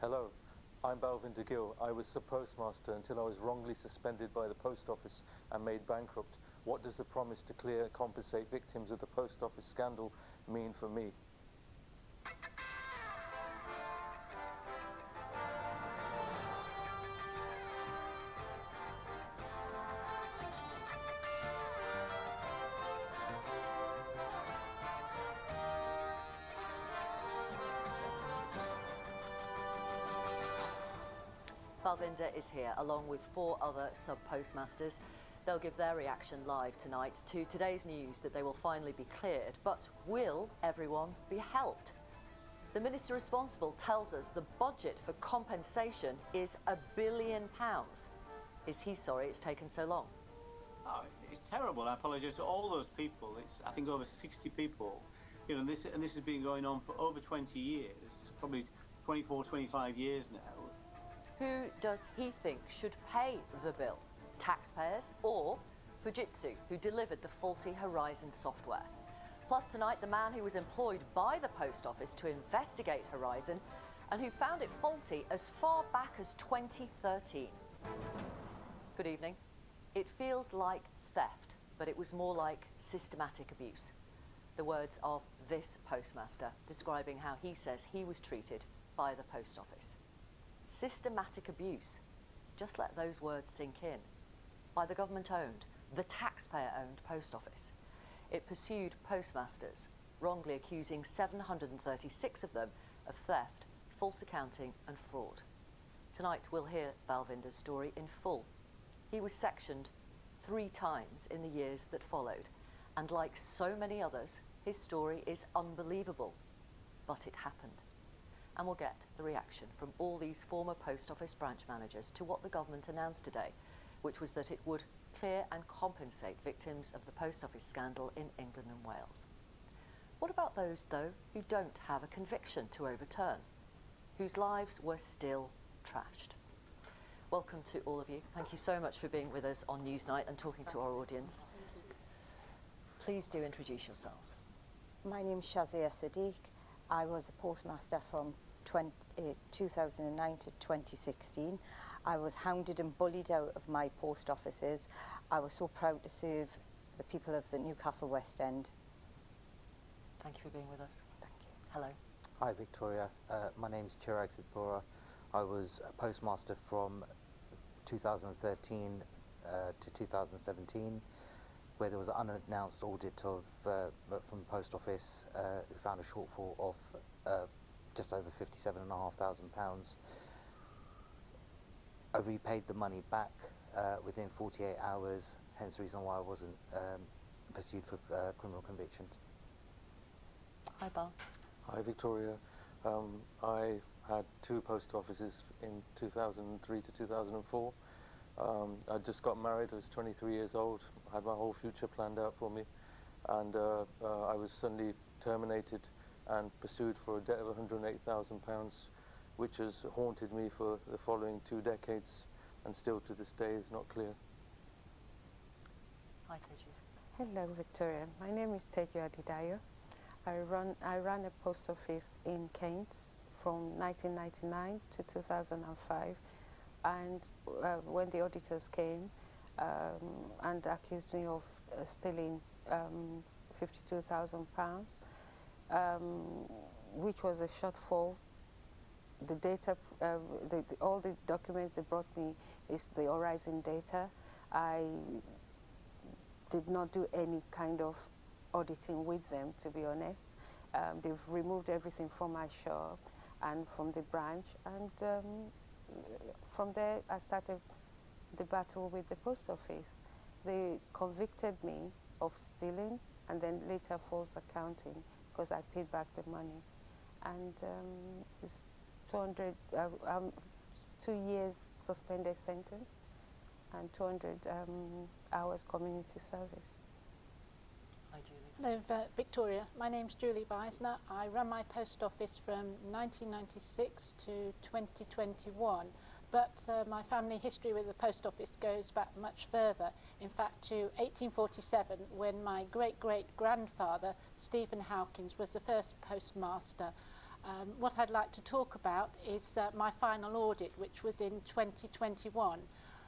Hello, I'm Balvinder Gill. I was sub-postmaster until I was wrongly suspended by the post office and made bankrupt. What does the promise to clear and compensate victims of the post office scandal mean for me? Balvinder is here along with 4 other sub-postmasters. They'll give their reaction live tonight to today's news that they will finally be cleared. But will everyone be helped? The minister responsible tells us the budget for compensation is £1 billion. Is he sorry it's taken so long? Oh, it's terrible. I apologise to all those people. It's, I think, over 60 people. You know, this has been going on for over 20 years, probably 24, 25 years now. Who does he think should pay the bill? Taxpayers or Fujitsu, who delivered the faulty Horizon software? Plus tonight, the man who was employed by the post office to investigate Horizon and who found it faulty as far back as 2013. Good evening. It feels like theft, but it was more like systematic abuse. The words of this postmaster describing how he says he was treated by the post office. Systematic abuse. Just let those words sink in. By the government-owned, the taxpayer-owned post office. It pursued postmasters, wrongly accusing 736 of them of theft, false accounting and fraud. Tonight we'll hear Balvinder's story in full. He was sectioned 3 times in the years that followed, and like so many others, his story is unbelievable. But it happened. And we'll get the reaction from all these former post office branch managers to what the government announced today, which was that it would clear and compensate victims of the post office scandal in England and Wales. What about those, though, who don't have a conviction to overturn, whose lives were still trashed? Welcome to all of you. Thank you so much for being with us on Newsnight and talking to our audience. Please do introduce yourselves. My name is Shazia Sadiq. I was a postmaster from 2009 to 2016. I was hounded and bullied out of my post offices. I was so proud to serve the people of the Newcastle West End. Thank you for being with us. Thank you. Hello. Hi Victoria, my name is Chirag Sidbora. I was a postmaster from 2013 to 2017, where there was an unannounced audit of from the post office who found a shortfall of just over £57,500. I repaid the money back within 48 hours, hence the reason why I wasn't pursued for criminal convictions. Hi, Bal. Hi, Victoria. I had 2 post offices in 2003 to 2004. I just got married. I was 23 years old. I had my whole future planned out for me, and I was suddenly terminated and pursued for a debt of £108,000, which has haunted me for the following 2 decades, and still to this day is not clear. Hi, Teju. Hello, Victoria. My name is Teju Adidayo. I ran a post office in Kent from 1999 to 2005, and when the auditors came and accused me of stealing £52,000, which was a shortfall. The data, all the documents they brought me is the Horizon data. I did not do any kind of auditing with them, to be honest. They've removed everything from my shop and from the branch, and from there I started the battle with the post office. They convicted me of stealing and then later false accounting because I paid back the money, and it's 2 years suspended sentence and 200 hours community service. Hi, Julie. Hello, Victoria. My name's Julie Beisner. I ran my post office from 1996 to 2021, but my family history with the post office goes back much further, in fact to 1847, when my great-great-grandfather Stephen Hawkins was the first postmaster. What I'd like to talk about is my final audit, which was in 2021,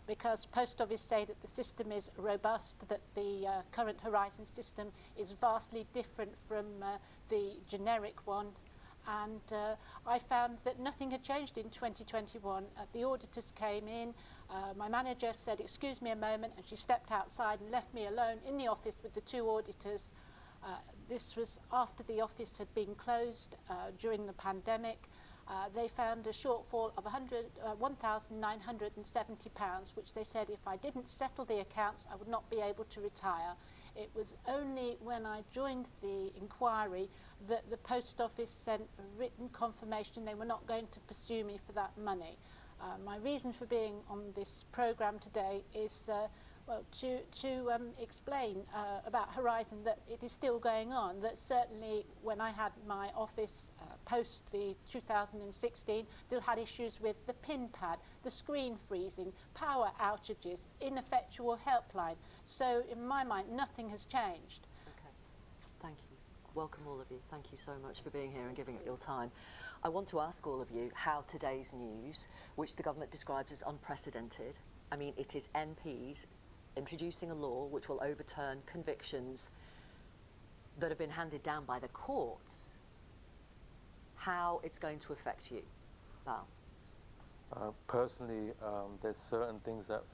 because Post Office say that the system is robust, that the current Horizon system is vastly different from the generic one, and I found that nothing had changed in 2021. The auditors came in, my manager said, "Excuse me a moment," and she stepped outside and left me alone in the office with the two auditors. This was after the office had been closed during the pandemic. They found a shortfall of £1,970, which they said if I didn't settle the accounts, I would not be able to retire. It was only when I joined the inquiry that the Post Office sent a written confirmation they were not going to pursue me for that money. My reason for being on this programme today is well, to explain about Horizon, that it is still going on, that certainly when I had my office post the 2016, still had issues with the PIN pad, the screen freezing, power outages, ineffectual helpline. So in my mind, nothing has changed. Okay, thank you. Welcome all of you. Thank you so much for being here and giving it your time. I want to ask all of you how today's news, which the government describes as unprecedented, I mean, it is MPs introducing a law which will overturn convictions that have been handed down by the courts, how it's going to affect you. Val? Personally, there's certain things that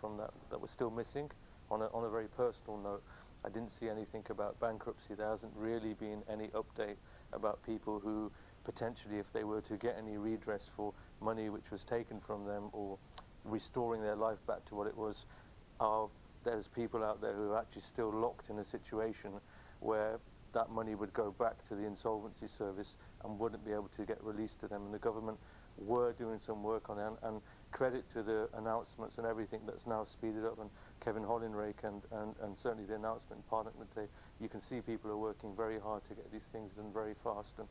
were still missing. On a very personal note, I didn't see anything about bankruptcy. There hasn't really been any update about people who potentially, if they were to get any redress for money which was taken from them or restoring their life back to what it was, there's people out there who are actually still locked in a situation where that money would go back to the insolvency service and wouldn't be able to get released to them. And the government were doing some work on it, and credit to the announcements and everything that's now speeded up, and Kevin Hollinrake and certainly the announcement in Parliament today, you can see people are working very hard to get these things done very fast, and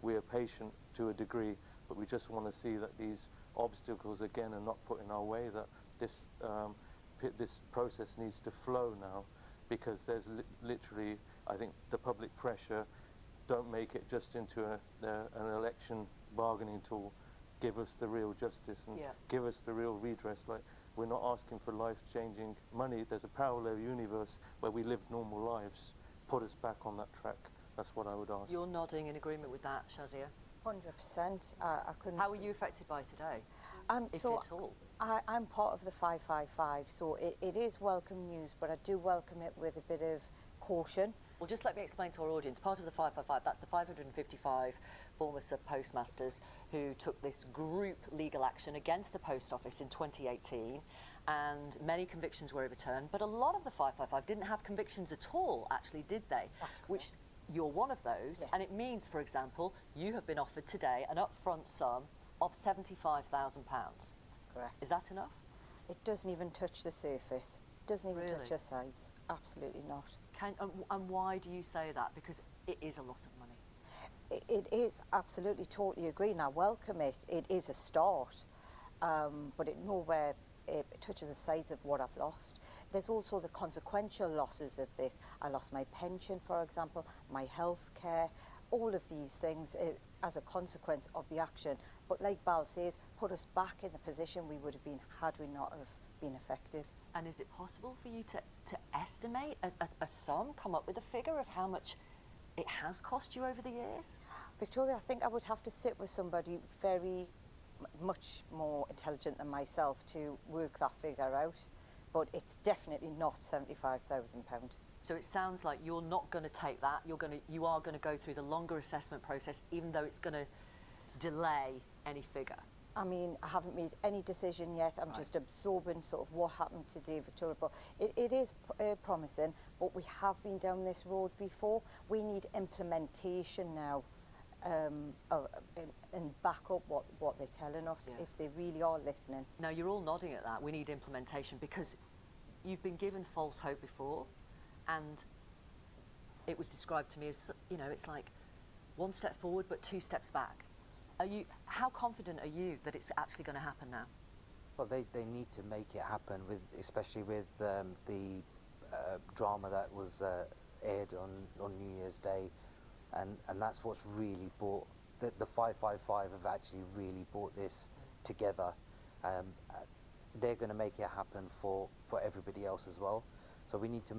we are patient to a degree, but we just want to see that these obstacles again are not put in our way, that this process needs to flow now, because there's literally, I think, the public pressure. Don't make it just into an election bargaining tool. Give us the real justice and give us the real redress. Like, we're not asking for life-changing money. There's a parallel universe where we live normal lives. Put us back on that track. That's what I would ask. You're nodding in agreement with that, Shazia? 100%. I couldn't. How were you affected by today, if so at all? I'm part of the 555, so it is welcome news, but I do welcome it with a bit of caution. Well, just let me explain to our audience. Part of the 555, that's the 555 former sub-postmasters who took this group legal action against the Post Office in 2018, and many convictions were overturned, but a lot of the 555 didn't have convictions at all, actually, did they? That's Which you're one of those, yeah. and it means, for example, you have been offered today an upfront sum of £75,000. That's correct. Is that enough? It doesn't even touch the surface. Doesn't even touch the sides. Absolutely not. And why do you say that? Because it is a lot of money. It is, absolutely, totally agree, and I welcome it. It is a start, but it nowhere it touches the sides of what I've lost. There's also the consequential losses of this. I lost my pension, for example, my health care, all of these things as a consequence of the action. But like Bal says, put us back in the position we would have been had we not have been affected. And is it possible for you to estimate a sum, come up with a figure of how much it has cost you over the years? Victoria, I think I would have to sit with somebody very much more intelligent than myself to work that figure out, but it's definitely not £75,000. So it sounds like you're not going to take that. You are going to go through the longer assessment process, even though it's going to delay any figure. I mean, I haven't made any decision yet. I'm just absorbing sort of what happened today, Victoria. But it is promising, but we have been down this road before. We need implementation now and back up what they're telling us, if they really are listening. Now, you're all nodding at that. We need implementation, because you've been given false hope before, and it was described to me as, you know, it's like one step forward but two steps back. How confident are you that it's actually going to happen now? Well, they need to make it happen, especially with the drama that was aired on New Year's Day, and that's what's really brought the 555 have actually really brought this together. They're going to make it happen for everybody else as well. So we need to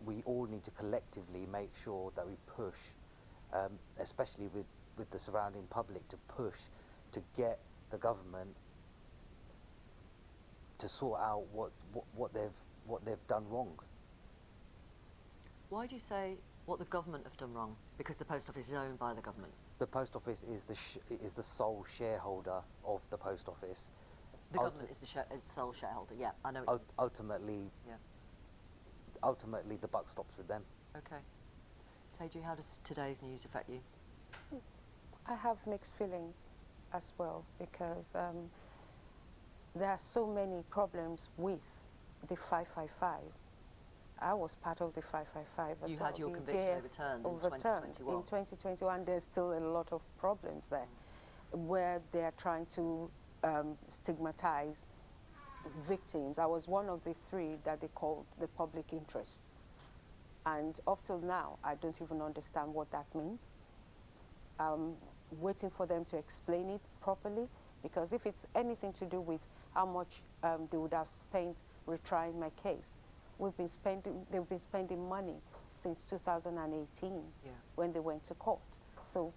we all need to collectively make sure that we push, especially with the surrounding public, to push to get the government to sort out what they've done wrong. Why do you say what the government have done wrong? Because the post office is owned by the government. The post office is the sole shareholder of the post office. The government is the sole shareholder. Yeah, I know. Ultimately, yeah. Ultimately, the buck stops with them. Okay. Teju, how does today's news affect you? I have mixed feelings as well, because there are so many problems with the 555. I was part of the 555 as You well. had your The conviction JF overturned in overturned 2021. in 2021. There's still a lot of problems there, where they are trying to stigmatize victims. I was one of the 3 that they called the public interest. And up till now, I don't even understand what that means. Waiting for them to explain it properly, because if it's anything to do with how much they would have spent retrying my case, they've been spending money since 2018 when they went to court. So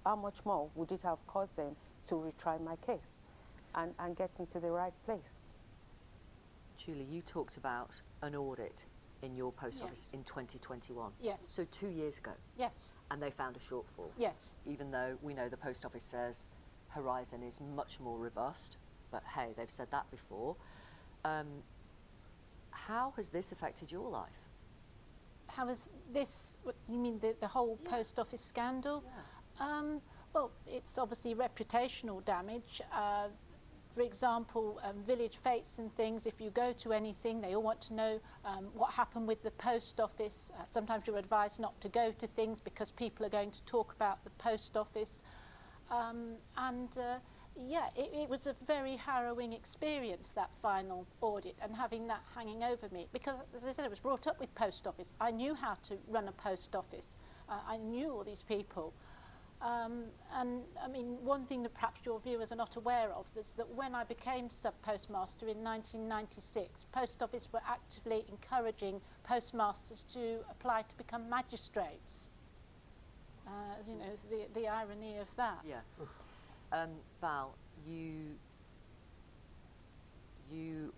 how much more would it have cost them to retry my case and get me to the right place? Julie, you talked about an audit in your post office in 2021. Yes. So 2 years ago. Yes. And they found a shortfall. Yes. Even though we know the post office says Horizon is much more robust, but hey, they've said that before. How has this affected your life? How has this, what, you mean the whole post office scandal? Yeah. Well, it's obviously reputational damage. For example, village fetes and things, if you go to anything, they all want to know what happened with the post office. Sometimes you're advised not to go to things because people are going to talk about the post office. Yeah, it was a very harrowing experience, that final audit, and having that hanging over me. Because, as I said, I was brought up with post office. I knew how to run a post office. I knew all these people. And I mean, one thing that perhaps your viewers are not aware of is that when I became sub-postmaster in 1996, Post Office were actively encouraging postmasters to apply to become magistrates. You know, the irony of that. Yes. Val, you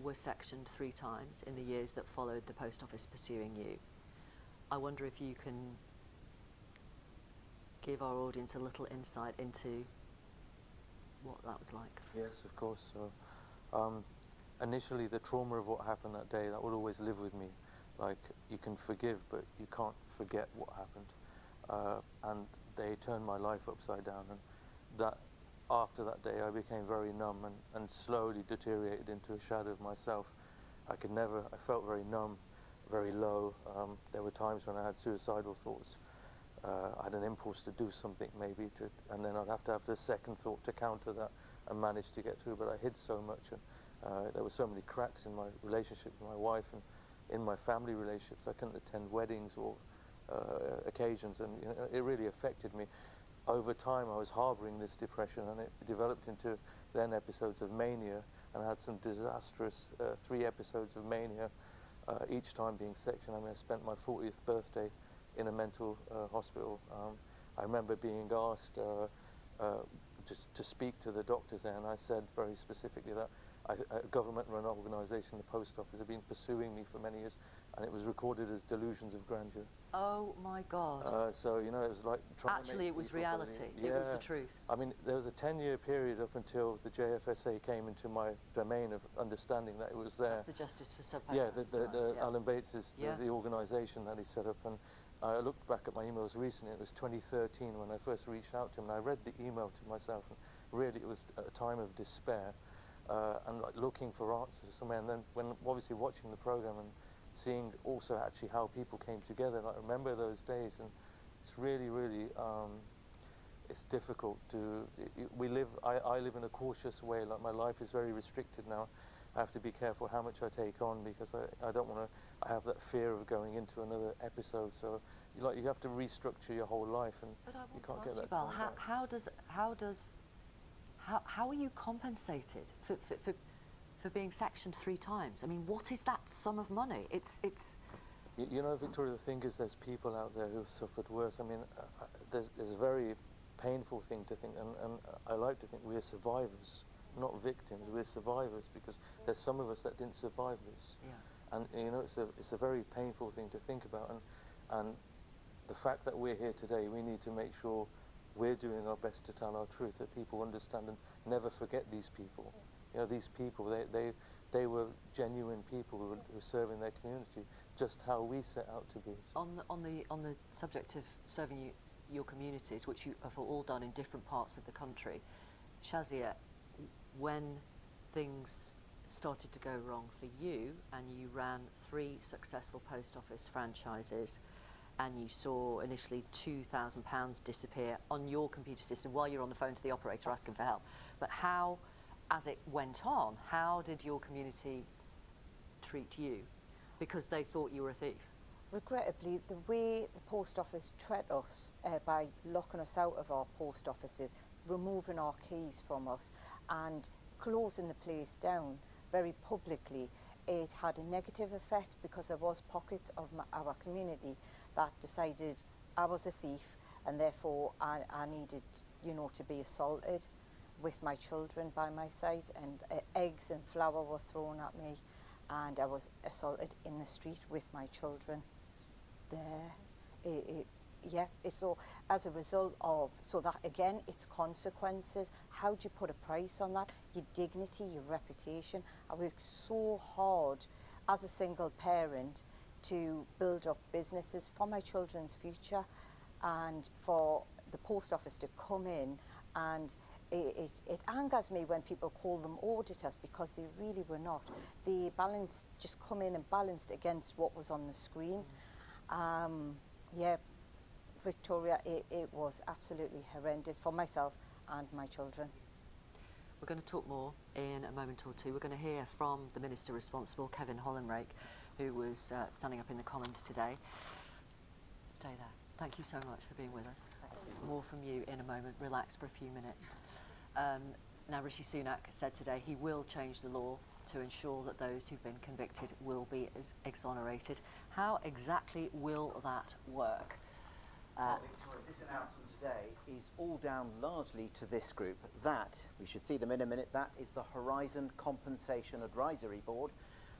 were sectioned 3 times in the years that followed the Post Office pursuing you. I wonder if you can give our audience a little insight into what that was like. Yes, of course. So, initially, the trauma of what happened that day, that would always live with me. Like, you can forgive, but you can't forget what happened. And they turned my life upside down. And that, after that day, I became very numb and slowly deteriorated into a shadow of myself. I felt very numb, very low. There were times when I had suicidal thoughts. I had an impulse to do something maybe, and then I'd have to have the second thought to counter that and manage to get through, but I hid so much, and there were so many cracks in my relationship with my wife and in my family relationships. I couldn't attend weddings or occasions, and you know, it really affected me. Over time I was harboring this depression, and it developed into then episodes of mania, and I had some disastrous 3 episodes of mania, each time being sectioned. I mean, I spent my 40th birthday in a mental hospital. I remember being asked just to speak to the doctors there, and I said very specifically that a government-run organisation, the Post Office, had been pursuing me for many years, and it was recorded as delusions of grandeur. Oh my God. So, you know, it was like trying to Actually, make it was people reality. believe. It was the truth. I mean, there was a 10-year period up until the JFSA came into my domain of understanding that it was there. That's the Justice for Sub-Postmasters. Yeah, Alan Bates is the organisation that he set up, and I looked back at my emails recently. It was 2013 when I first reached out to him, and I read the email to myself, and really it was a time of despair and like looking for answers somewhere. And then when obviously watching the program and seeing also actually how people came together, and I remember those days, and it's really, really it's difficult to. I live in a cautious way. Like, my life is very restricted now. I have to be careful how much I take on, because I don't want to. I have that fear of going into another episode. So like you have to restructure your whole life, and But I you want can't to get ask you, that Val, time back. how are you compensated for being sectioned 3 times? I mean, what is that sum of money? It's You know, Victoria, the thing is, there's people out there who have suffered worse. I mean, there's a very painful thing to think, and I like to think we're survivors, not victims. We're survivors, because there's some of us that didn't survive this. yeah. And you know, it's a very painful thing to think about, and the fact that we're here today, we need to make sure we're doing our best to tell our truth, that people understand and never forget these people. You know, these people, they were genuine people who were serving their community, just how we set out to be. On the subject of serving your communities, which you have all done in different parts of the country, Shazia, when things started to go wrong for you and you ran 3 successful post office franchises, and you saw initially £2,000 disappear on your computer system while you're on the phone to the operator asking for help, but how, as it went on, how did your community treat you? Because they thought you were a thief. Regrettably, the way the post office treated us by locking us out of our post offices, removing our keys from us and closing the place down very publicly, it had a negative effect, because there was pockets of our community that decided I was a thief, and therefore I needed, you know, to be assaulted with my children by my side, and eggs and flour were thrown at me, and I was assaulted in the street with my children there. So as a result of, so that again, it's consequences. How do you put a price on that? Your dignity, your reputation. I worked so hard as a single parent to build up businesses for my children's future, and for the post office to come in, and it angers me when people call them auditors, because they really were not. They balanced, just come in and balanced against what was on the screen. Yeah, Victoria, it was absolutely horrendous for myself and my children. We're going to talk more in a moment or two. We're going to hear from the Minister responsible, Kevin Hollinrake, who was standing up in the Commons today. Stay there. Thank you so much for being with us. More from you in a moment. Relax for a few minutes. Now, Rishi Sunak said today he will change the law to ensure that those who've been convicted will be exonerated. How exactly will that work? Victoria, this announcement today is all down largely to this group. That, we should see them in a minute, that is the Horizon Compensation Advisory Board.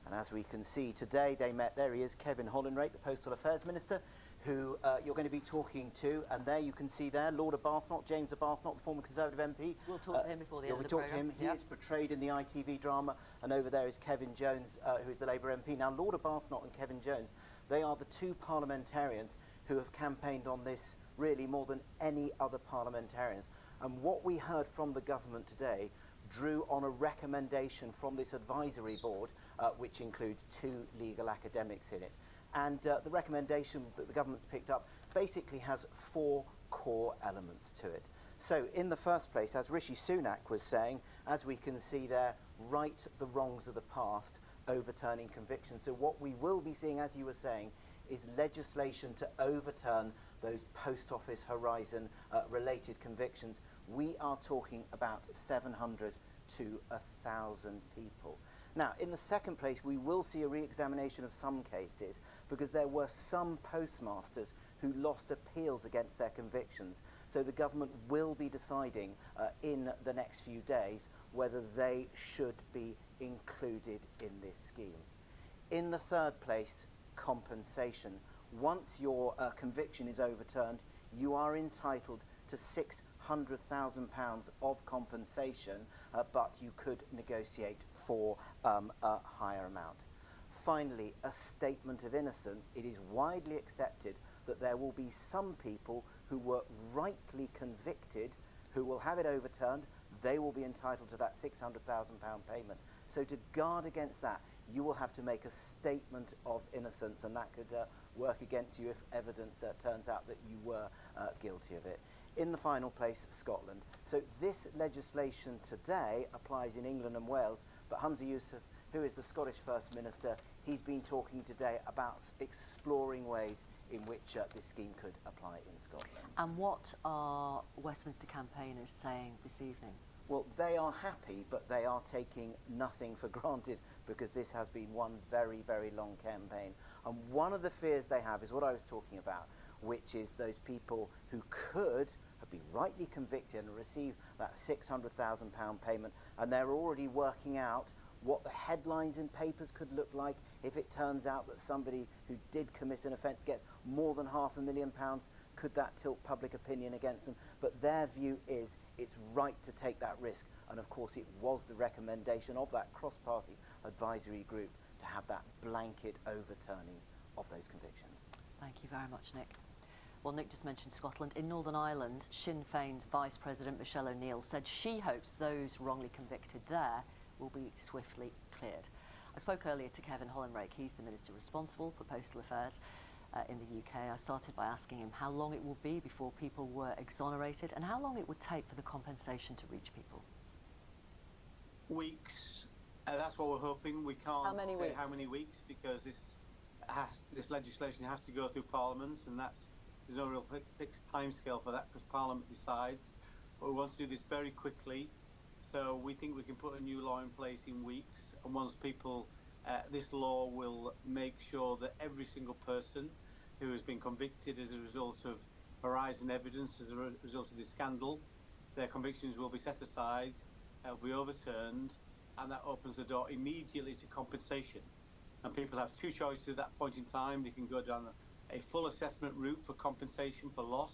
And as we can see today, they met, there he is, Kevin Hollinrake, the Postal Affairs Minister, who you're going to be talking to. And there you can see there, Lord Arbuthnot, James Arbuthnot, the former Conservative MP. We'll talk to him before the end of the programme. programme. He is portrayed in the ITV drama. And over there is Kevin Jones, who is the Labour MP. Now, Lord Arbuthnot and Kevin Jones, they are the 2 parliamentarians who have campaigned on this really more than any other parliamentarians. And what we heard from the government today drew on a recommendation from this advisory board, which includes 2 legal academics in it. And the recommendation that the government's picked up basically has 4 core elements to it. So in the first place, as Rishi Sunak was saying, as we can see there, right the wrongs of the past, overturning convictions. So what we will be seeing, as you were saying, is legislation to overturn those post office Horizon related convictions. We are talking about 700 to 1,000 people. Now, in the second place, we will see a re-examination of some cases, because there were some postmasters who lost appeals against their convictions. So the government will be deciding in the next few days whether they should be included in this scheme. In the third place, compensation. Once your conviction is overturned, you are entitled to £600,000 of compensation, but you could negotiate for a higher amount. Finally, a statement of innocence. It is widely accepted that there will be some people who were rightly convicted who will have it overturned. They will be entitled to that £600,000 payment. So to guard against that, you will have to make a statement of innocence, and that could work against you if evidence turns out that you were guilty of it. In the final place, Scotland. So this legislation today applies in England and Wales, but Humza Yousaf, who is the Scottish First Minister, he's been talking today about exploring ways in which this scheme could apply in Scotland. And what are Westminster campaigners saying this evening? Well, they are happy, but they are taking nothing for granted because this has been one very, very long campaign. And one of the fears they have is what I was talking about, which is those people who could have been rightly convicted and receive that £600,000 payment, and they're already working out what the headlines in papers could look like if it turns out that somebody who did commit an offence gets more than £500,000. Could that tilt public opinion against them? But their view is it's right to take that risk, and of course it was the recommendation of that cross-party advisory group to have that blanket overturning of those convictions. Thank you very much, Nick. Well, Nick just mentioned Scotland. In Northern Ireland, Sinn Féin's Vice President Michelle O'Neill said she hopes those wrongly convicted there will be swiftly cleared. I spoke earlier to Kevin Hollinrake. He's the Minister responsible for postal affairs in the UK. I started by asking him how long it will be before people were exonerated and how long it would take for the compensation to reach people. Weeks. That's what we're hoping. We can't How many say weeks? how many weeks because this legislation has to go through Parliament, and there's no real fixed timescale for that because Parliament decides. But we want to do this very quickly, so we think we can put a new law in place in weeks. And once people, this law will make sure that every single person who has been convicted as a result of Horizon evidence, as a result of this scandal, their convictions will be set aside, will be overturned, and that opens the door immediately to compensation. And people have two choices at that point in time. They can go down a full assessment route for compensation for loss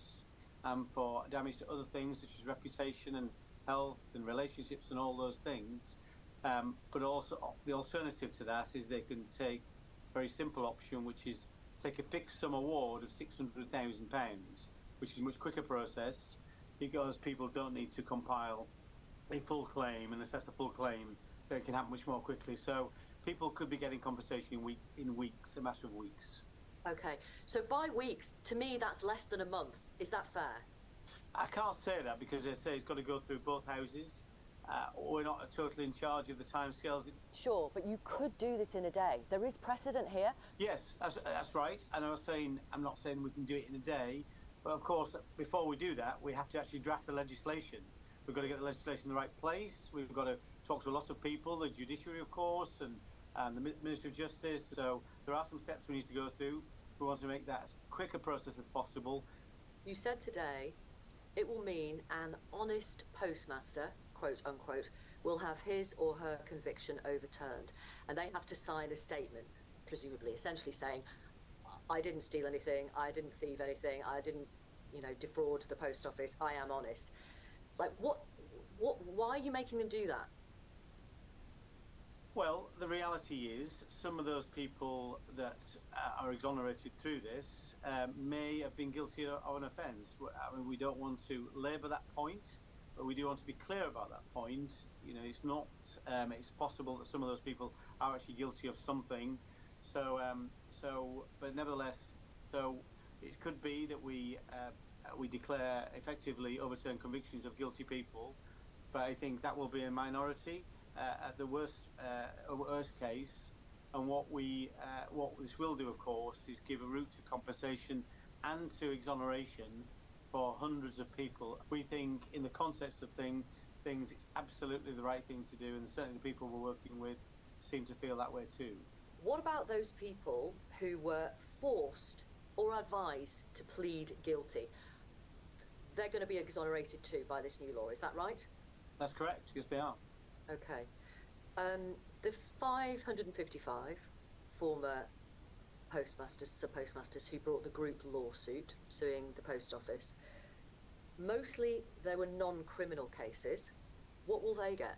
and for damage to other things such as reputation and health and relationships and all those things. But also the alternative to that is they can take a very simple option, which is take a fixed sum award of £600,000, which is a much quicker process because people don't need to compile a full claim and assess the full claim. So it can happen much more quickly. So people could be getting compensation in weeks, a matter of weeks. Okay, so by weeks, to me that's less than a month. Is that fair? I can't say that because they say it's got to go through both houses. We're not totally in charge of the timescales. Sure, but you could do this in a day. There is precedent here. Yes, that's right. And I'm not saying we can do it in a day, but of course, before we do that, we have to actually draft the legislation. We've got to get the legislation in the right place. We've got to talk to a lot of people, the judiciary, of course, and the Minister of Justice. So there are some steps we need to go through. We want to make that as quick a process as possible. You said today it will mean an honest postmaster, quote unquote, will have his or her conviction overturned. And they have to sign a statement, presumably, essentially saying, I didn't steal anything, I didn't thieve anything, I didn't, defraud the post office, I am honest. Like, why are you making them do that? Well, the reality is some of those people that are exonerated through this may have been guilty of an offence. I mean, we don't want to labour that point, but we do want to be clear about that point. It's not. It's possible that some of those people are actually guilty of something. But nevertheless, so it could be that we declare effectively overturn convictions of guilty people, but I think that will be a minority at the worst case. And what this will do, of course, is give a route to compensation and to exoneration for hundreds of people. We think, in the context of things, it's absolutely the right thing to do, and certainly the people we're working with seem to feel that way too. What about those people who were forced or advised to plead guilty? They're going to be exonerated too by this new law, is that right? That's correct, yes they are. Okay. The 555 former postmasters, sub-postmasters who brought the group lawsuit suing the post office, mostly there were non-criminal cases. What will they get?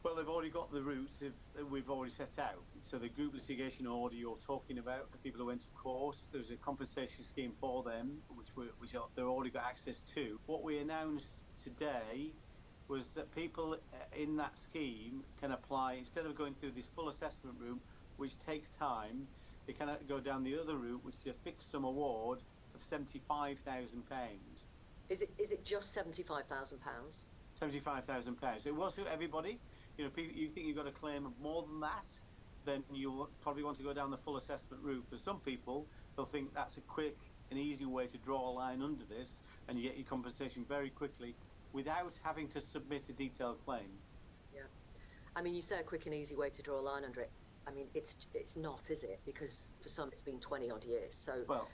Well, they've already got the route that we've already set out. So the group litigation order you're talking about, the people who went to court, there's a compensation scheme for them, which they've already got access to. What we announced today was that people in that scheme can apply, instead of going through this full assessment route, which takes time, they can go down the other route, which is a fixed sum award of £75,000. Is it just £75,000? £75,000. So it won't suit everybody. You think you've got a claim of more than that, then you'll probably want to go down the full assessment route. For some people, they'll think that's a quick and easy way to draw a line under this, and you get your compensation very quickly without having to submit a detailed claim. Yeah. I mean, you say a quick and easy way to draw a line under it. I mean, it's not, is it? Because for some, it's been 20 odd years. So. Well,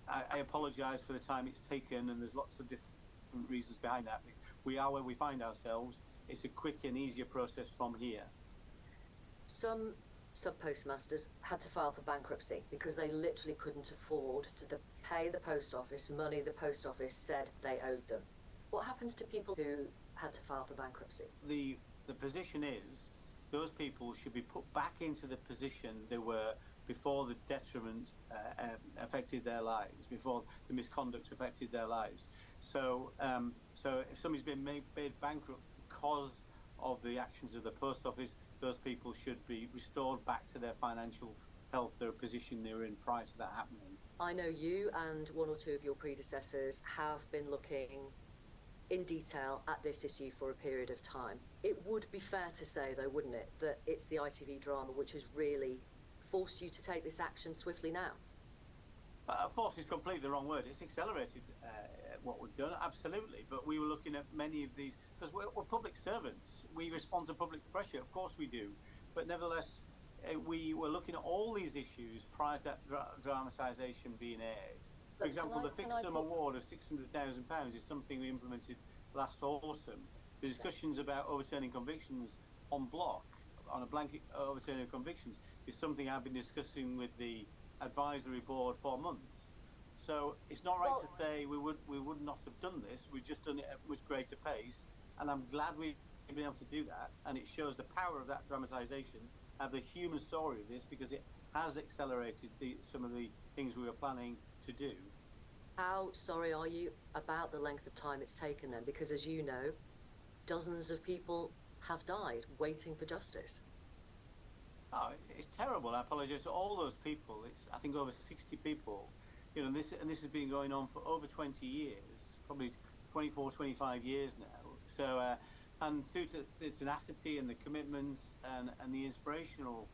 I apologise for the time it's taken, and there's lots of different reasons behind that. We are where we find ourselves. It's a quick and easier process from here. Some sub-postmasters had to file for bankruptcy because they literally couldn't afford to pay the post office money the post office said they owed them. What happens to people who had to file for bankruptcy? The position is those people should be put back into the position they were before the detriment affected their lives, before the misconduct affected their lives. So if somebody's been made bankrupt because of the actions of the post office, those people should be restored back to their financial health, their position they were in prior to that happening. I know you and one or two of your predecessors have been looking in detail at this issue for a period of time. It would be fair to say, though, wouldn't it, that it's the ITV drama which has really forced you to take this action swiftly now? Force is completely the wrong word. It's accelerated what we've done, absolutely. But we were looking at many of these, because we're public servants. We respond to public pressure, of course we do. But nevertheless, we were looking at all these issues prior to that dramatisation being aired. For example, the fixed sum award of £600,000 is something we implemented last autumn. The discussions about overturning convictions en bloc, on a blanket overturning of convictions, is something I've been discussing with the advisory board for months. So it's not right to say we would not have done this. We've just done it at much greater pace, and I'm glad we've been able to do that. And it shows the power of that dramatisation, of the human story of this, because it has accelerated some of the things we were planning to do. How sorry are you about the length of time it's taken then? Because as you know, dozens of people have died waiting for justice. Oh, it's terrible. I apologise to all those people. It's, I think, over 60 people. You know, this has been going on for over 20 years, probably 24, 25 years now. So, and due to the tenacity and the commitment and the inspirational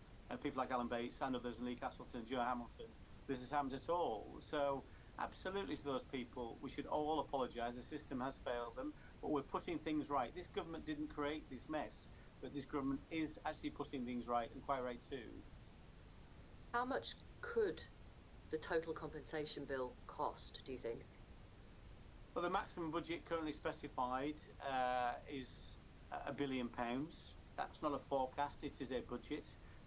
people like Alan Bates and others, and Lee Castleton, Joe Hamilton, this has happened at all. So, absolutely, to those people, we should all apologise. The system has failed them, but we're putting things right. This government didn't create this mess, but this government is actually putting things right, and quite right too. How much could the total compensation bill cost, do you think? Well, the maximum budget currently specified is £1 billion. That's not a forecast, it is a budget.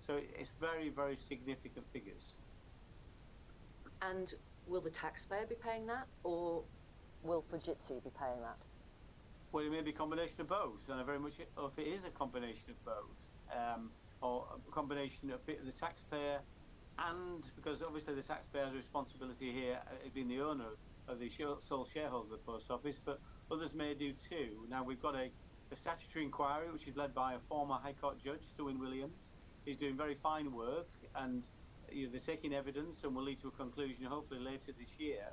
So it's very, very significant figures. And will the taxpayer be paying that, or will Fujitsu be paying that? Well, it may be a combination of both, and I very much hope it is a combination of both, or a combination of the taxpayer, and because obviously the taxpayer's responsibility here being the owner of the sole shareholder of the post office, but others may do too. Now we've got a statutory inquiry which is led by a former High Court judge, Sir Win Williams. He's doing very fine work, and they're taking evidence and will lead to a conclusion hopefully later this year.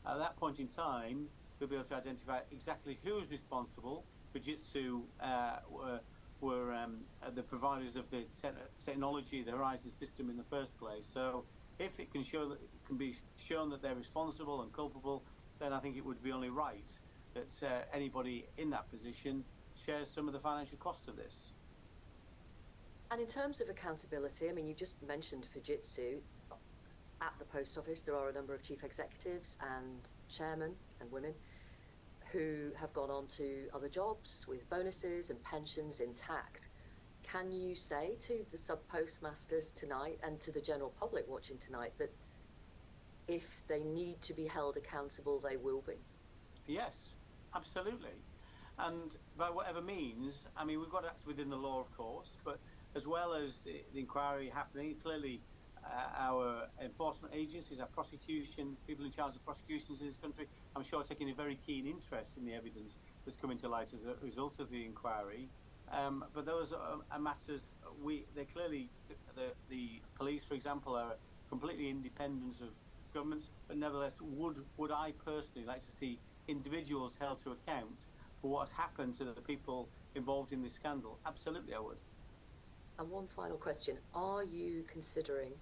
At that point in time, we'll be able to identify exactly who's responsible. Fujitsu were the providers of the technology, the Horizon system in the first place. So if it can be shown that they're responsible and culpable, then I think it would be only right that anybody in that position shares some of the financial cost of this. And in terms of accountability, I mean, you just mentioned Fujitsu. At the post office, there are a number of chief executives and chairmen and women who have gone on to other jobs with bonuses and pensions intact. Can you say to the sub-postmasters tonight and to the general public watching tonight that if they need to be held accountable, they will be? Yes, absolutely. And by whatever means, I mean, we've got to act within the law, of course, but as well as the inquiry happening, clearly our enforcement agencies, our prosecution, people in charge of prosecutions in this country, I'm sure, are taking a very keen interest in the evidence that's coming to light as a result of the inquiry. But those are matters they clearly, the police, for example, are completely independent of governments, but nevertheless, would I personally like to see individuals held to account for what has happened to the people involved in this scandal? Absolutely, I would. And one final question. Are you considering,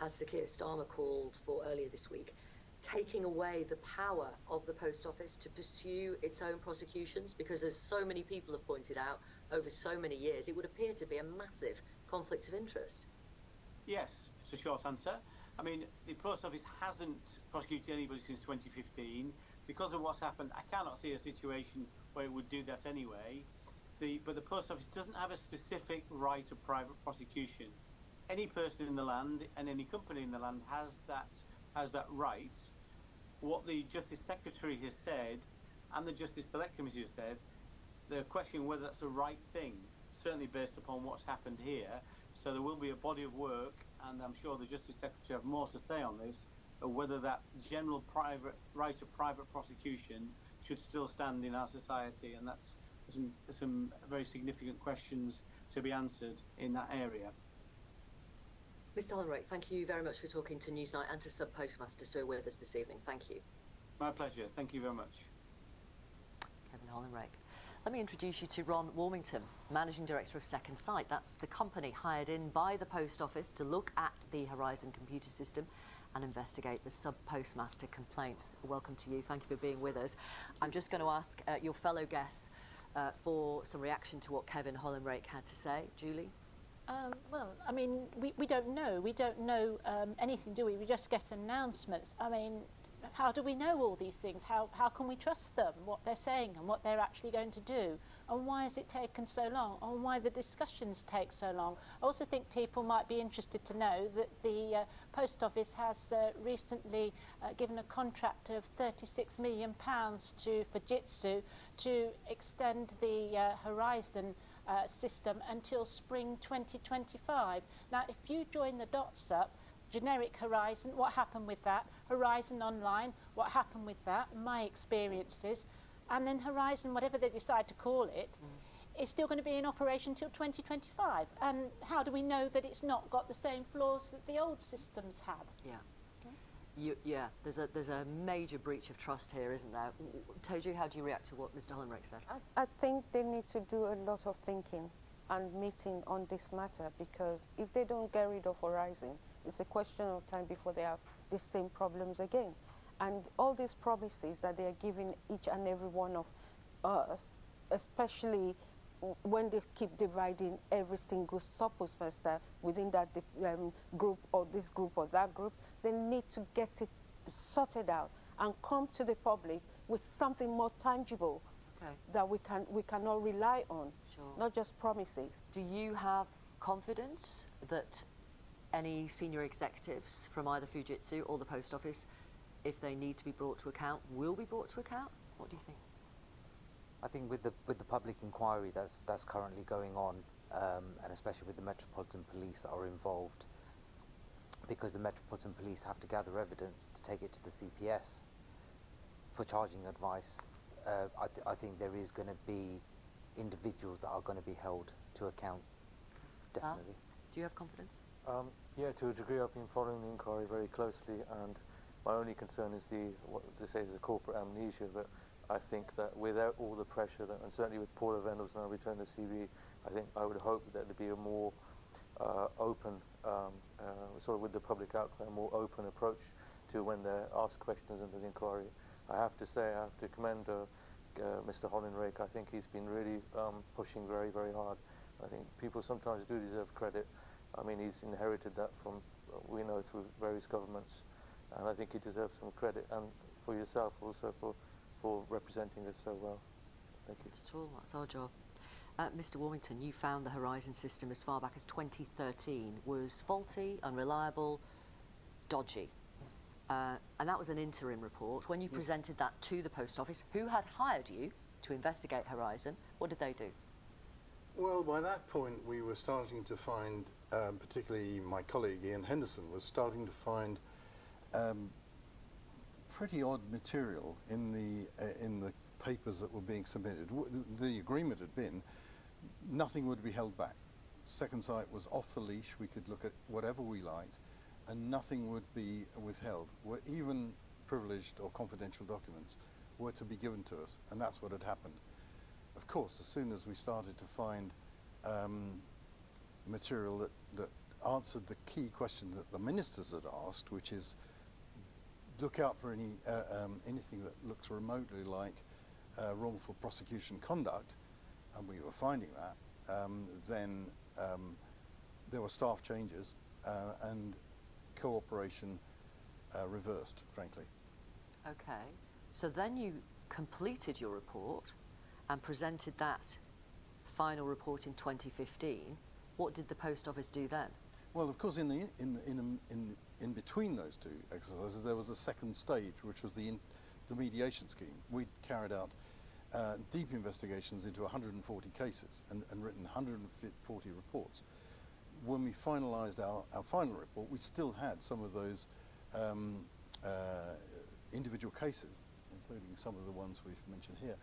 as Sir Keir Starmer called for earlier this week, taking away the power of the Post Office to pursue its own prosecutions? Because as so many people have pointed out over so many years, it would appear to be a massive conflict of interest. Yes, it's a short answer. I mean, the Post Office hasn't prosecuted anybody since 2015. Because of what's happened, I cannot see a situation where it would do that anyway. But the Post Office doesn't have a specific right of private prosecution. Any person in the land and any company in the land has that right. What the Justice Secretary has said and the Justice Select Committee has said, they're questioning whether that's the right thing, certainly based upon what's happened here. So there will be a body of work, and I'm sure the Justice Secretary have more to say on this, of whether that general right of private prosecution should still stand in our society, and that's some very significant questions to be answered in that area. Mr. Hollenrake, thank you very much for talking to Newsnight and to Sub-Postmasters who are with us this evening. Thank you. My pleasure. Thank you very much. Kevin Hollenrake. Let me introduce you to Ron Warmington, Managing Director of Second Sight. That's the company hired in by the Post Office to look at the Horizon computer system and investigate the sub-postmaster complaints. Welcome to you. Thank you for being with us. I'm just going to ask your fellow guests for some reaction to what Kevin Hollenrake had to say. Julie? Well, I mean, we don't know. We don't know anything, do we? We just get announcements. I mean, how do we know all these things? How can we trust them, what they're saying and what they're actually going to do? And why has it taken so long? And why the discussions take so long? I also think people might be interested to know that the Post Office has recently given a contract of £36 million to Fujitsu to extend the Horizon system until spring 2025. Now, if you join the dots up, generic Horizon, what happened with that? Horizon Online, what happened with that? My experiences. And then Horizon, whatever they decide to call it, is still going to be in operation until 2025. And how do we know that it's not got the same flaws that the old systems had? Yeah. There's a major breach of trust here, isn't there? Toju, how do you react to what Mr. Hollenrake said? I think they need to do a lot of thinking and meeting on this matter, because if they don't get rid of Horizon, it's a question of time before they have the same problems again. And all these promises that they are giving each and every one of us, especially when they keep dividing every single sub-postmaster within that group or this group or that group, they need to get it sorted out and come to the public with something more tangible that we can all rely on, not just promises. Do you have confidence that any senior executives from either Fujitsu or the Post Office, if they need to be brought to account, will be brought to account? What do you think? I think with the public inquiry that's currently going on, and especially with the Metropolitan Police that are involved, because the Metropolitan Police have to gather evidence to take it to the CPS for charging advice, I think there is going to be individuals that are going to be held to account, definitely. Do you have confidence? Yeah, to a degree. I've been following the inquiry very closely, and my only concern is what they say is the corporate amnesia. But I think that without all the pressure, and certainly with Paula Vendels now returning to CB, I would hope that there'd be a more open, sort of with the public outcry, a more open approach to when they're asked questions under the inquiry. I have to say, I have to commend Mr. Hollenrake. I think he's been really pushing very, very hard. I think people sometimes do deserve credit. I mean, he's inherited that from, we know, through various governments, and I think he deserves some credit, and for yourself also for representing us so well. Thank you. Not at all, that's our job. Mr. Warmington, you found the Horizon system as far back as 2013 was faulty, unreliable, dodgy. And that was an interim report. When you presented that to the Post Office, who had hired you to investigate Horizon, what did they do? Well, by that point, we were starting to find, particularly my colleague Ian Henderson was starting to find pretty odd material in the papers that were being submitted. The agreement had been nothing would be held back. Second Sight was off the leash. We could look at whatever we liked, and nothing would be withheld. Even privileged or confidential documents were to be given to us, and that's what had happened. Of course, as soon as we started to find material that answered the key question that the ministers had asked, which is look out for anything that looks remotely like wrongful prosecution conduct, and we were finding that. Then there were staff changes and cooperation reversed, frankly. Okay, so then you completed your report and presented that final report in 2015. What did the post office do then? Well, of course, in between those two exercises, there was a second stage, which was the mediation scheme. We carried out deep investigations into 140 cases and written 140 reports. When we finalised our final report, we still had some of those individual cases, including some of the ones we've mentioned here,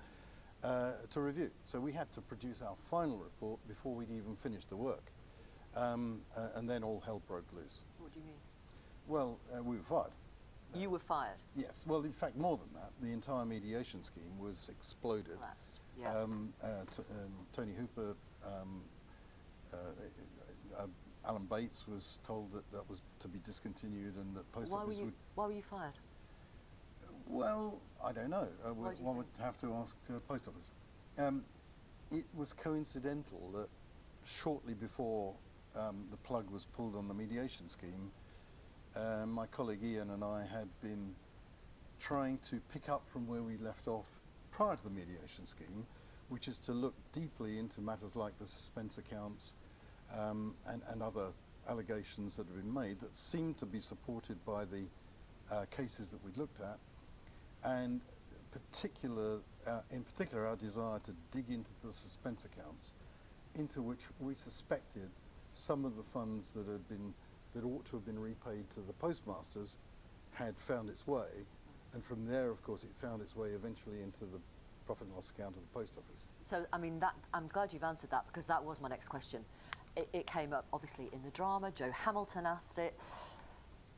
to review. So we had to produce our final report before we'd even finished the work. And then all hell broke loose. What do you mean? Well, we were fired. You were fired? Yes. Well, in fact, more than that. The entire mediation scheme was exploded. Collapsed. Yeah. Tony Hooper, Alan Bates was told that that was to be discontinued, and that post office would... Why were you fired? Well, I don't know. One would have to ask post office. It was coincidental that shortly before the plug was pulled on the mediation scheme, my colleague Ian and I had been trying to pick up from where we left off prior to the mediation scheme, which is to look deeply into matters like the suspense accounts and other allegations that have been made that seem to be supported by the cases that we looked at, and in particular our desire to dig into the suspense accounts, into which we suspected some of the funds that ought to have been repaid to the postmasters had found its way, and from there, of course, it found its way eventually into the profit and loss account of the post office. So, I mean, I'm glad you've answered that, because that was my next question. It came up, obviously, in the drama. Joe Hamilton asked it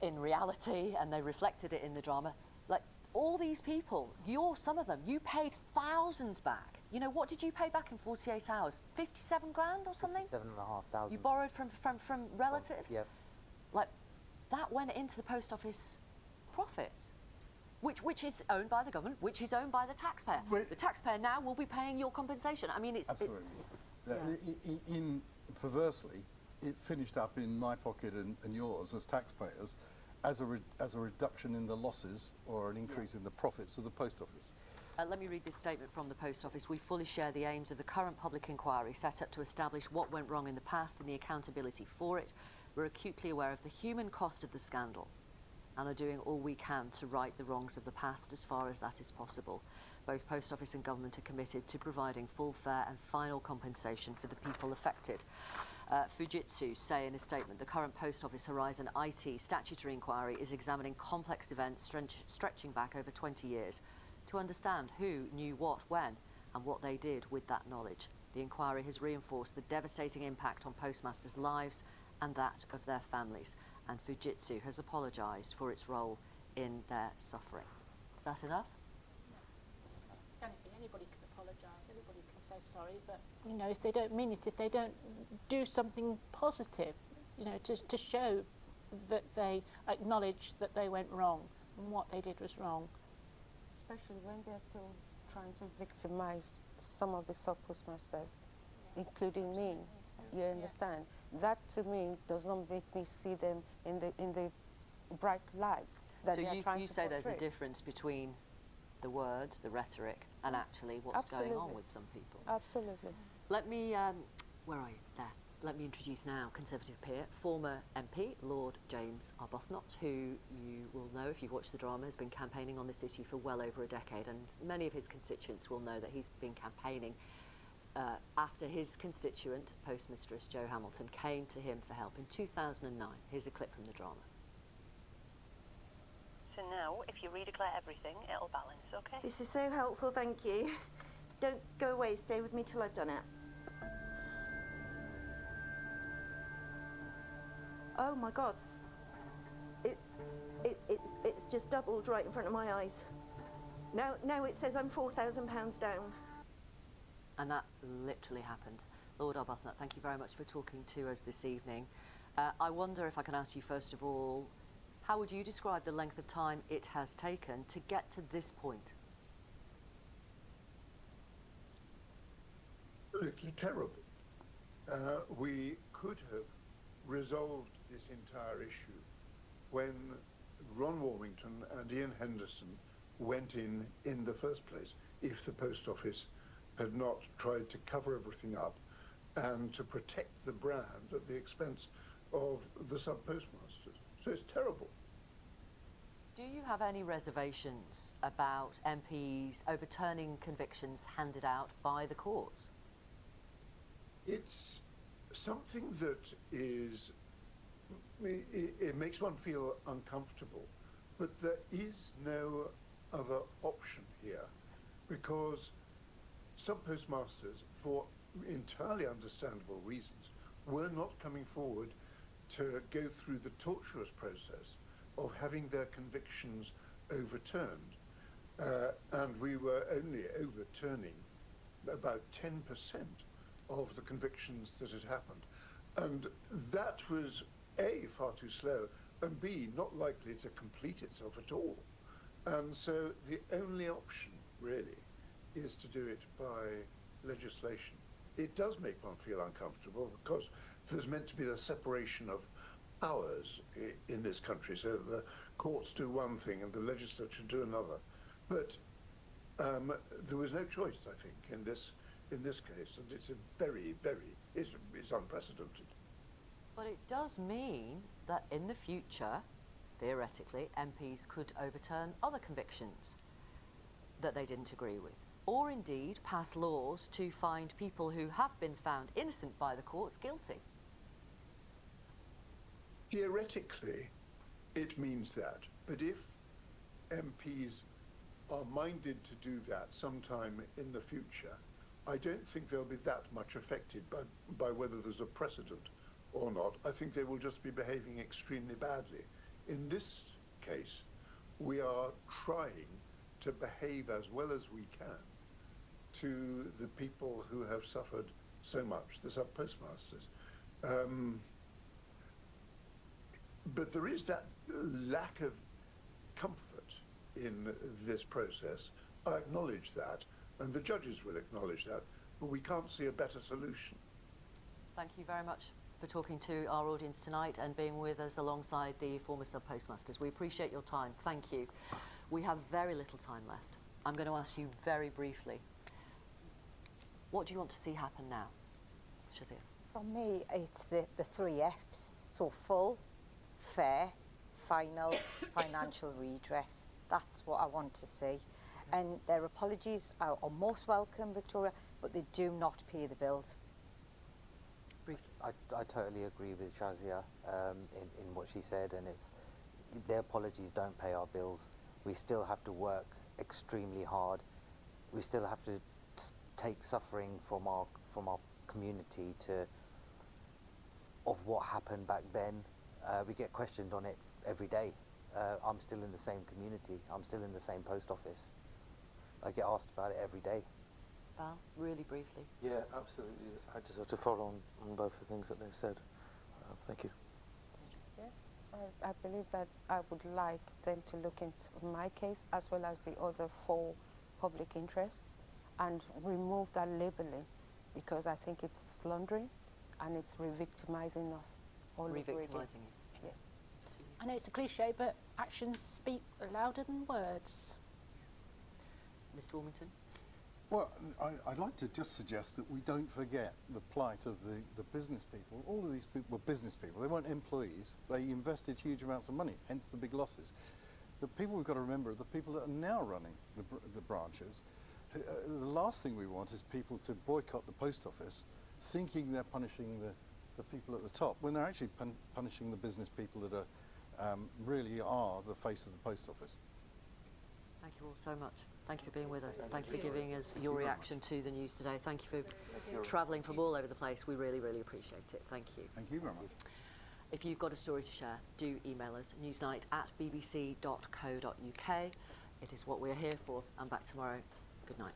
in reality, and they reflected it in the drama. Like, all these people, some of them, you paid thousands back. You know, what did you pay back in 48 hours? 57 grand or something? 57,500. You borrowed from relatives? Yep. Like, that went into the post office profits, which is owned by the government, which is owned by the taxpayer. The taxpayer now will be paying your compensation. I mean, it's... Absolutely. Yeah. Perversely, it finished up in my pocket and yours as taxpayers as a reduction in the losses or an increase in the profits of the post office. Let me read this statement from the Post Office. We fully share the aims of the current public inquiry set up to establish what went wrong in the past and the accountability for it. We're acutely aware of the human cost of the scandal and are doing all we can to right the wrongs of the past as far as that is possible. Both Post Office and government are committed to providing full, fair and final compensation for the people affected. Fujitsu say in a statement, the current Post Office Horizon IT statutory inquiry is examining complex events stretching back over 20 years to understand who knew what, when, and what they did with that knowledge. The inquiry has reinforced the devastating impact on postmasters' lives and that of their families, and Fujitsu has apologised for its role in their suffering. Is that enough? Anybody can apologise, anybody can say sorry, but, you know, if they don't mean it, if they don't do something positive, you know, to show that they acknowledge that they went wrong and what they did was wrong. Especially when they're still trying to victimize some of the sub-postmasters, including me. You understand? That to me does not make me see them in the bright light that so they are trying you to say portray. there's a difference between the words, the rhetoric, and actually what's going on with some people. Absolutely. Let me, where are you? There. Let me introduce now Conservative peer, former MP, Lord James Arbuthnot, who you will know if you've watched the drama, has been campaigning on this issue for well over a decade, and many of his constituents will know that he's been campaigning after his constituent, postmistress Jo Hamilton, came to him for help in 2009. Here's a clip from the drama. So now, if you redeclare everything, it'll balance, okay? This is so helpful, thank you. Don't go away, stay with me till I've done it. Oh my God. It's just doubled right in front of my eyes. Now it says I'm £4,000 down. And that literally happened. Lord Arbuthnot, thank you very much for talking to us this evening. I wonder if I can ask you first of all, how would you describe the length of time it has taken to get to this point? Terrible. We could have resolved this entire issue when Ron Warmington and Ian Henderson went in the first place, if the post office had not tried to cover everything up and to protect the brand at the expense of the sub-postmasters. So it's terrible. Do you have any reservations about MPs overturning convictions handed out by the courts? It's something that is, it makes one feel uncomfortable, but there is no other option here, because sub-postmasters, for entirely understandable reasons, were not coming forward to go through the tortuous process of having their convictions overturned. And we were only overturning about 10% of the convictions that had happened. And that was A, far too slow, and B, not likely to complete itself at all. And so the only option, really, is to do it by legislation. It does make one feel uncomfortable because there's meant to be the separation of powers in this country, so that the courts do one thing and the legislature do another. But there was no choice, I think, in this case, and it's a it's unprecedented. But it does mean that in the future, theoretically, MPs could overturn other convictions that they didn't agree with, or indeed pass laws to find people who have been found innocent by the courts guilty. Theoretically, it means that, but if MPs are minded to do that sometime in the future, I don't think they'll be that much affected by whether there's a precedent or not. I think they will just be behaving extremely badly. In this case, we are trying to behave as well as we can to the people who have suffered so much, the sub-postmasters. But there is that lack of comfort in this process. I acknowledge that, and the judges will acknowledge that, but we can't see a better solution. Thank you very much for talking to our audience tonight and being with us alongside the former sub-postmasters. We appreciate your time. Thank you. We have very little time left. I'm going to ask you very briefly, what do you want to see happen now? Shazia? From me, it's the 3 Fs. So full, fair, final, financial redress. That's what I want to see. And their apologies are most welcome, Victoria, but they do not pay the bills. Briefly. I totally agree with Shazia in what she said, and it's their apologies don't pay our bills. We still have to work extremely hard. We still have to take suffering from our community of what happened back then. We get questioned on it every day. I'm still in the same community. I'm still in the same post office. I get asked about it every day. Val, really briefly. Yeah, absolutely. I just have to follow on both the things that they've said. Thank you. Yes, I believe that I would like them to look into my case as well as the other 4 public interests and remove that labeling, because I think it's slandering and it's re-victimizing us all over again. Re-victimizing you. Yes. I know it's a cliche, but actions speak louder than words. Mr. Warmington? Well, I'd like to just suggest that we don't forget the plight of the business people. All of these people were business people. They weren't employees. They invested huge amounts of money, hence the big losses. The people we've got to remember are the people that are now running the branches. The last thing we want is people to boycott the post office thinking they're punishing the people at the top, when they're actually punishing the business people that are really are the face of the post office. Thank you all so much. Thank you for being with us. Thank you for giving us your reaction to the news today. Thank you for travelling from all over the place. We really, really appreciate it. Thank you. Thank you very much. If you've got a story to share, do email us, newsnight@bbc.co.uk. It is what we're here for. I'm back tomorrow. Good night.